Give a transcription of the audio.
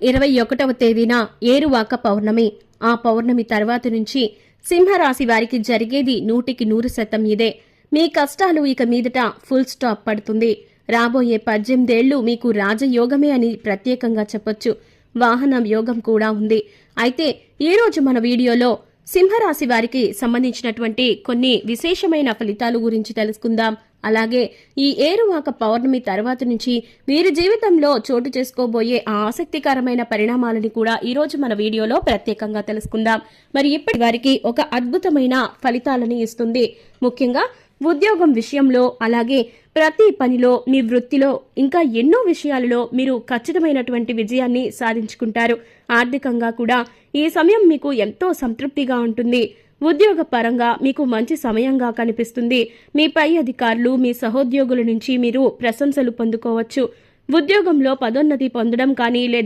21వ తేదీన ఏరువాక పౌర్ణమి. ఆ పౌర్ణమి తర్వాత నుంచి సింహరాశి వారికి జరిగేది 100% ఇదే. మీ కష్టాలు ఇక మీదట ఫుల్ స్టాప్ పడుతుంది. రాబోయే 18 ఏళ్లు మీకు రాజయోగమే అని ప్రత్యేకంగా చెప్పొచ్చు. వాహనం యోగం కూడా ఉంది. అయితే ఈరోజు మన వీడియోలో సింహరాశి వారికి సంబంధించినటువంటి కొన్ని విశేషమైన ఫలితాలు గురించి తెలుసుకుందాం. అలాగే ఈ ఏరువాక పౌర్ణమి తర్వాత నుంచి వీరి జీవితంలో చోటు చేసుకోబోయే ఆ ఆసక్తికరమైన పరిణామాలని కూడా ఈరోజు మన వీడియోలో ప్రత్యేకంగా తెలుసుకుందాం. మరి ఇప్పటి వారికి ఒక అద్భుతమైన ఫలితాలని ఇస్తుంది. ముఖ్యంగా ఉద్యోగం విషయంలో, అలాగే ప్రతి పనిలో, మీ వృత్తిలో, ఇంకా ఎన్నో విషయాలలో మీరు ఖచ్చితమైనటువంటి విజయాన్ని సాధించుకుంటారు. ఆర్థికంగా కూడా ఈ సమయం మీకు ఎంతో సంతృప్తిగా ఉంటుంది. ఉద్యోగ పరంగా మీకు మంచి సమయంగా కనిపిస్తుంది. మీ పై అధికారులు, మీ సహోద్యోగుల నుంచి మీరు ప్రశంసలు పొందుకోవచ్చు. ఉద్యోగంలో పదోన్నతి పొందడం కానీ లేదా